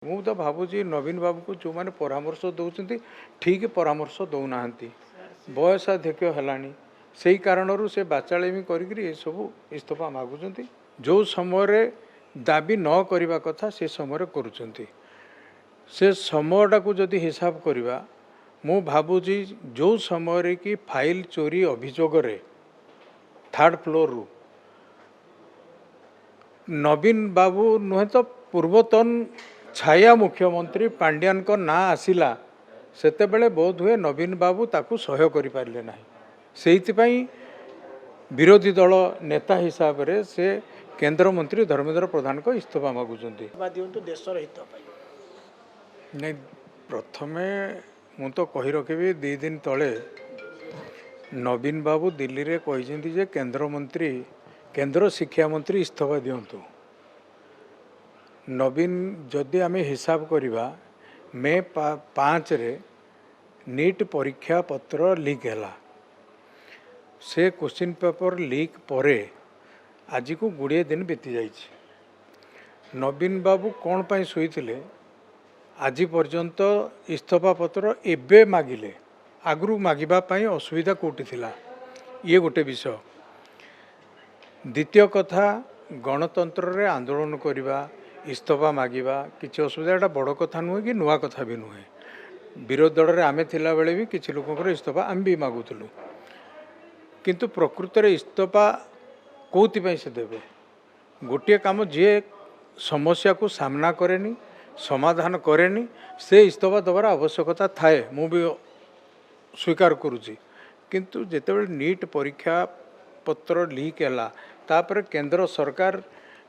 ମୁଁ ତ ଭାବୁଛି ନବୀନ ବାବୁକୁ ଯେଉଁମାନେ ପରାମର୍ଶ ଦେଉଛନ୍ତି ଠିକ୍ ପରାମର୍ଶ ଦେଉନାହାନ୍ତି। ବୟସାଧିକ୍ୟ ହେଲାଣି, ସେଇ କାରଣରୁ ସେ ବାଚାଳେମି କରିକିରି ଏସବୁ ଇସ୍ତଫା ମାଗୁଛନ୍ତି। ଯେଉଁ ସମୟରେ ଦାବି ନ କରିବା କଥା ସେ ସମୟରେ କରୁଛନ୍ତି। ସେ ସମୟଟାକୁ ଯଦି ହିସାବ କରିବା, ମୁଁ ଭାବୁଛି ଯେଉଁ ସମୟରେ କି ଫାଇଲ୍ ଚୋରି ଅଭିଯୋଗରେ ଥାର୍ଡ଼ ଫ୍ଲୋରରୁ ନବୀନ ବାବୁ ନୁହେଁ ତ ପୂର୍ବତନ ଛାୟା ମୁଖ୍ୟମନ୍ତ୍ରୀ ପାଣ୍ଡିଆନଙ୍କ ନାଁ ଆସିଲା, ସେତେବେଳେ ବୋଧହୁଏ ନବୀନ ବାବୁ ତାକୁ ସହ୍ୟ କରିପାରିଲେ ନାହିଁ। ସେଇଥିପାଇଁ ବିରୋଧୀ ଦଳ ନେତା ହିସାବରେ ସେ କେନ୍ଦ୍ରମନ୍ତ୍ରୀ ଧର୍ମେନ୍ଦ୍ର ପ୍ରଧାନଙ୍କ ଇସ୍ତଫା ମାଗୁଛନ୍ତି। ନାଇଁ, ପ୍ରଥମେ ମୁଁ ତ କହି ରଖିବି, 2 ଦିନ ତଳେ ନବୀନ ବାବୁ ଦିଲ୍ଲୀରେ କହିଛନ୍ତି ଯେ କେନ୍ଦ୍ର ଶିକ୍ଷାମନ୍ତ୍ରୀ ଇସ୍ତଫା ଦିଅନ୍ତୁ। ନବୀନ ଯଦି ଆମେ ହିସାବ କରିବା, ମେ 5ରେ ନିଟ୍ ପରୀକ୍ଷା ପତ୍ର ଲିକ୍ ହେଲା। ସେ କ୍ୱେଶ୍ଚିନ୍ ପେପର ଲିକ୍ ପରେ ଆଜିକୁ ଗୁଡ଼ିଏ ଦିନ ବିତି ଯାଇଛି। ନବୀନ ବାବୁ କ'ଣ ପାଇଁ ଶୋଇଥିଲେ? ଆଜି ପର୍ଯ୍ୟନ୍ତ ଇସ୍ତଫା ପତ୍ର ଏବେ ମାଗିଲେ, ଆଗରୁ ମାଗିବା ପାଇଁ ଅସୁବିଧା କେଉଁଠି ଥିଲା? ଇଏ ଗୋଟେ ବିଷୟ। ଦ୍ୱିତୀୟ କଥା, ଗଣତନ୍ତ୍ରରେ ଆନ୍ଦୋଳନ କରିବା, ଇସ୍ତଫା ମାଗିବା କିଛି ଅସୁବିଧା, ଏଇଟା ବଡ଼ କଥା ନୁହେଁ କି ନୂଆ କଥା ବି ନୁହେଁ। ବିରୋଧୀ ଦଳରେ ଆମେ ଥିଲାବେଳେ ବି କିଛି ଲୋକଙ୍କର ଇସ୍ତଫା ଆମେ ବି ମାଗୁଥିଲୁ। କିନ୍ତୁ ପ୍ରକୃତରେ ଇସ୍ତଫା କେଉଁଥିପାଇଁ ସେ ଦେବେ? ଗୋଟିଏ କାମ, ଯିଏ ସମସ୍ୟାକୁ ସାମ୍ନା କରେନି, ସମାଧାନ କରେନି, ସେ ଇସ୍ତଫା ଦେବାର ଆବଶ୍ୟକତା ଥାଏ, ମୁଁ ବି ସ୍ୱୀକାର କରୁଛି। କିନ୍ତୁ ଯେତେବେଳେ ନିଟ୍ ପରୀକ୍ଷା ପତ୍ର ଲିକ୍ ହେଲା, ତାପରେ କେନ୍ଦ୍ର ସରକାର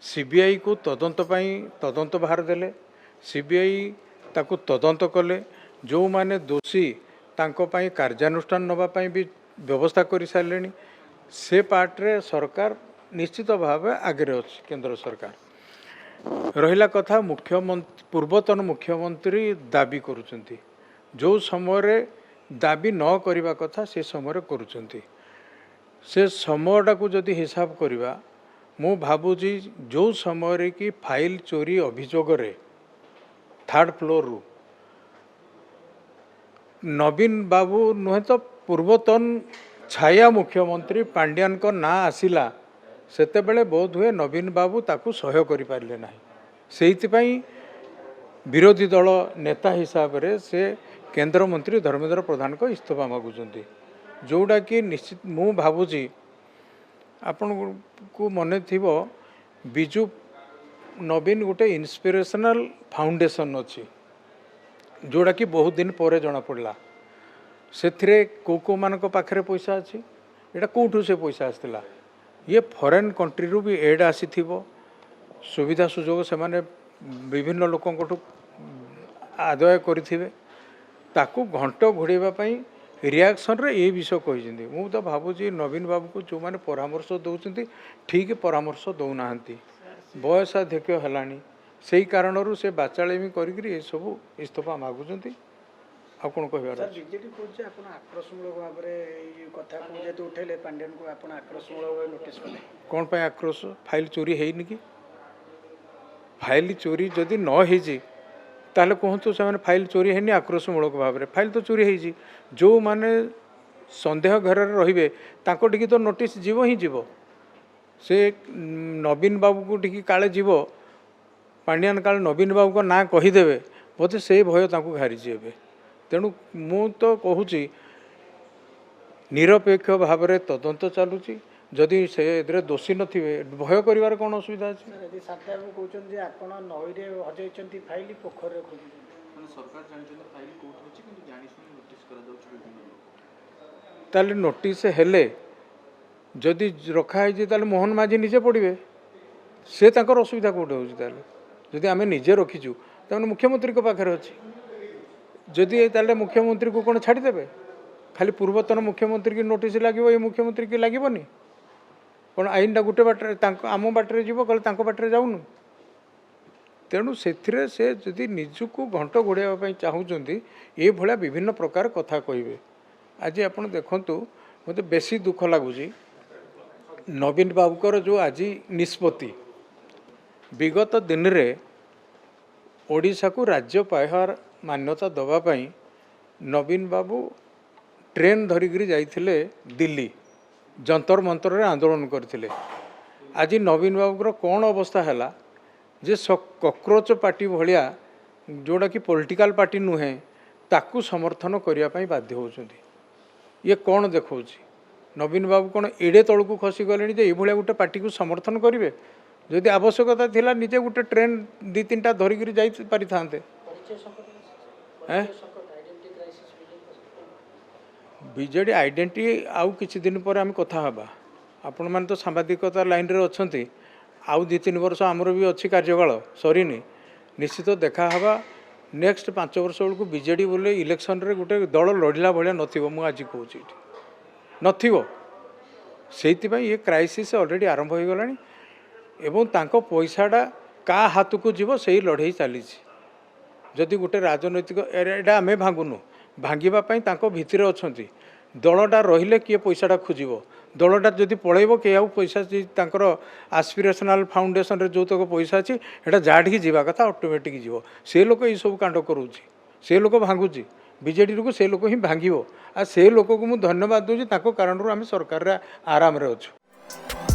ସିବିଆଇକୁ ତଦନ୍ତ ଭାର ଦେଲେ। ସିବିଆଇ ତାକୁ ତଦନ୍ତ କଲେ। ଯେଉଁମାନେ ଦୋଷୀ ତାଙ୍କ ପାଇଁ କାର୍ଯ୍ୟାନୁଷ୍ଠାନ ନେବା ପାଇଁ ବି ବ୍ୟବସ୍ଥା କରିସାରିଲେଣି। ସେ ପାର୍ଟରେ ସରକାର ନିଶ୍ଚିତ ଭାବେ ଆଗରେ ଅଛି। କେନ୍ଦ୍ର ସରକାର ରହିଲା କଥା, ପୂର୍ବତନ ମୁଖ୍ୟମନ୍ତ୍ରୀ ଦାବି କରୁଛନ୍ତି। ଯେଉଁ ସମୟରେ ଦାବି ନ କରିବା କଥା ସେ ସମୟରେ କରୁଛନ୍ତି। ସେ ସମୟଟାକୁ ଯଦି ହିସାବ କରିବା, ମୁଁ ଭାବୁଛି ଯେଉଁ ସମୟରେ କି ଫାଇଲ୍ ଚୋରି ଅଭିଯୋଗରେ ଥାର୍ଡ଼ ଫ୍ଲୋରରୁ ନବୀନ ବାବୁ ନୁହେଁ ତ ପୂର୍ବତନ ଛାୟା ମୁଖ୍ୟମନ୍ତ୍ରୀ ପାଣ୍ଡିଆନଙ୍କ ନାଁ ଆସିଲା, ସେତେବେଳେ ବୋଧହୁଏ ନବୀନ ବାବୁ ତାକୁ ସହ୍ୟ କରିପାରିଲେ ନାହିଁ। ସେଇଥିପାଇଁ ବିରୋଧୀ ଦଳ ନେତା ହିସାବରେ ସେ କେନ୍ଦ୍ରମନ୍ତ୍ରୀ ଧର୍ମେନ୍ଦ୍ର ପ୍ରଧାନଙ୍କ ଇସ୍ତଫା ମାଗୁଛନ୍ତି। ଯେଉଁଟାକି ନିଶ୍ଚିତ, ମୁଁ ଭାବୁଛି ଆପଣଙ୍କୁ ମନେ ଥିବ, ବିଜୁ ନବୀନ ଗୋଟେ ଇନ୍ସପିରେସନାଲ ଫାଉଣ୍ଡେସନ୍ ଅଛି, ଯେଉଁଟାକି ବହୁତ ଦିନ ପରେ ଜଣାପଡ଼ିଲା। ସେଥିରେ କେଉଁମାନଙ୍କ ପାଖରେ ପଇସା ଅଛି, ଏଇଟା କେଉଁଠୁ ସେ ପଇସା ଆସିଥିଲା? ଇଏ ଫରେନ୍ କଣ୍ଟ୍ରିରୁ ବି ଏଡ଼୍ ଆସିଥିବ, ସୁବିଧା ସୁଯୋଗ ସେମାନେ ବିଭିନ୍ନ ଲୋକଙ୍କଠୁ ଆଦାୟ କରିଥିବେ। ତାକୁ ଘଣ୍ଟ ଘୋଡ଼େଇବା ପାଇଁ ରିଆକ୍ସନରେ ଏଇ ବିଷୟ କହିଛନ୍ତି। ମୁଁ ତ ଭାବୁଛି ନବୀନ ବାବୁକୁ ଯେଉଁମାନେ ପରାମର୍ଶ ଦେଉଛନ୍ତି ଠିକ୍ ପରାମର୍ଶ ଦେଉନାହାନ୍ତି। ବୟସାଧିକ୍ୟ ହେଲାଣି, ସେଇ କାରଣରୁ ସେ ବାଚାଳେମି କରିକିରି ଏସବୁ ଇସ୍ତଫା ମାଗୁଛନ୍ତି। ଆଉ କ'ଣ କହିବାର ଅଛି? ବିଜେଡି କହୁଛି ଆପଣ ଆକ୍ରୋଶମୂଳକ ଭାବରେ ଏଇ କଥାକୁ ଯେହେତୁ ଉଠେଇଲେ, ପାଣ୍ଡିଆନଙ୍କୁ ଆପଣ ଆକ୍ରୋଶମୂଳକ ଭାବେ ନୋଟିସ୍ କଲେ। କ'ଣ ପାଇଁ ଆକ୍ରୋଶ? ଫାଇଲ୍ ଚୋରି ହେଇନି କି? ଫାଇଲ୍ ଚୋରି ଯଦି ନ ହେଇଛି ତାହେଲେ କୁହନ୍ତୁ, ସେମାନେ ଫାଇଲ୍ ଚୋରି ହେଇନି ଆକ୍ରୋଶମୂଳକ ଭାବରେ। ଫାଇଲ୍ ତ ଚୋରି ହେଇଛି। ଯେଉଁମାନେ ସନ୍ଦେହ ଘେରରେ ରହିବେ ତାଙ୍କ ଟିକି ତ ନୋଟିସ୍ ଯିବ ହିଁ ଯିବ। ସେ ନବୀନ ବାବୁକୁ ଟିକେ କାଳେ ଯିବ, ପାଣ୍ଡିଆନ କାଳେ ନବୀନ ବାବୁଙ୍କ ନାଁ କହିଦେବେ, ବୋଧେ ସେଇ ଭୟ ତାଙ୍କୁ ଘାରିଛି ଏବେ। ତେଣୁ ମୁଁ ତ କହୁଛି, ନିରପେକ୍ଷ ଭାବରେ ତଦନ୍ତ ଚାଲୁଛି। ଯଦି ସେ ଏଥିରେ ଦୋଷୀ ନଥିବେ, ଭୟ କରିବାର କ'ଣ ଅସୁବିଧା ଅଛି? ଯଦି ସାର୍ଥକ କହୁଛନ୍ତି ଯେ ଆପଣ ନଈରେ ହଜେଇଛନ୍ତି ଫାଇଲ୍, ପୋଖରୀରେ ଖୋଜୁଛନ୍ତି, ସରକାର ଜାଣିଛନ୍ତି ଫାଇଲ୍ କେଉଁଠି ଅଛି, କିନ୍ତୁ ଜାଣିଶୁଣି ନୋଟିସ୍ କରାଯାଉଛି ବିଭିନ୍ନ ଲୋକ। ତାହେଲେ ନୋଟିସ୍ ହେଲେ ଯଦି ରଖାହେଇଛି, ତାହେଲେ ମୋହନ ମାଝୀ ନିଜେ ପଡ଼ିବେ। ସେ ତାଙ୍କର ଅସୁବିଧା କେଉଁଠି ହେଉଛି? ତାହେଲେ ଯଦି ଆମେ ନିଜେ ରଖିଛୁ, ତାମାନେ ମୁଖ୍ୟମନ୍ତ୍ରୀଙ୍କ ପାଖରେ ଅଛି। ଯଦି ତାହେଲେ ମୁଖ୍ୟମନ୍ତ୍ରୀକୁ କ'ଣ ଛାଡ଼ିଦେବେ? ଖାଲି ପୂର୍ବତନ ମୁଖ୍ୟମନ୍ତ୍ରୀକି ନୋଟିସ୍ ଲାଗିବ, ଏ ମୁଖ୍ୟମନ୍ତ୍ରୀକି ଲାଗିବନି? କ'ଣ ଆଇନଟା ଗୋଟେ ବାଟରେ, ଆମ ବାଟରେ ଯିବ, କହିଲେ ତାଙ୍କ ବାଟରେ ଯାଉନୁ? ତେଣୁ ସେଥିରେ ସେ ଯଦି ନିଜକୁ ଘଣ୍ଟ ଘୋଡ଼ାଇବା ପାଇଁ ଚାହୁଁଛନ୍ତି, ଏଭଳିଆ ବିଭିନ୍ନ ପ୍ରକାର କଥା କହିବେ। ଆଜି ଆପଣ ଦେଖନ୍ତୁ, ମୋତେ ବେଶୀ ଦୁଃଖ ଲାଗୁଛି ନବୀନ ବାବୁଙ୍କର ଯେଉଁ ଆଜି ନିଷ୍ପତ୍ତି। ବିଗତ ଦିନରେ ओडिशा को राज्य पाइबार मान्यता दवापाई नवीन बाबू ट्रेन धरिकी जाइथिले दिल्ली जंतर मंतर रे आंदोलन करथिले। आज नवीन बाबूर कौन अवस्था है जे कॉकरोच पार्टी भलिया जोड़ा कि पॉलिटिकल पार्टी नुहे ताकू समर्थन करने बाध्य होउछंती। ये कौन देखा नवीन बाबू कौन एड़े तलू खसी गले जे ये गोटे पार्टी को समर्थन करेंगे जदि आवश्यकता थिला निजे गोटे ट्रेन दी तीन टा धरिकी जाई पारि थांते। बीजेडी आइडेंटिटी आउ किछि दिन पर आम कथा हबा आपण मान तो सांबादिकता लाइन रे अछंती आउ 2-3 वर्ष आमर भी अच्छी कार्यकाल सरीनी निश्चित देखा हबा नेक्स्ट 5 वर्ष बेलू बीजेडी बोले इलेक्शन रे गोटे दल लड़िला भाया नथिबो मु आज कहूँ नथिबो से ये क्राइसिस ऑलरेडी आरंभ हो गलानी एवं तांको पैसाटा का हाथ को जीव से लड़े चली जदि गोटे राजनैतिक एटा आम भांगुनु भांगापी भितर अच्छा दलटा रहिले किए पैसाटा खोजब दलटा जदि पलैब किए आउ पैसा तांकर आस्पिरेशनल फाउंडेशन रे जो तक पैसा अच्छी एटा जाठी जावा कथा ऑटोमेटिक जीव से लोक ये सब कांड करूची से लोक भांगुची बीजेडी को से लोक ही भांगिबो आ से लोक को मु धन्यवाद दूची ताको कारण आम सरकार रे आराम रे अच्छु।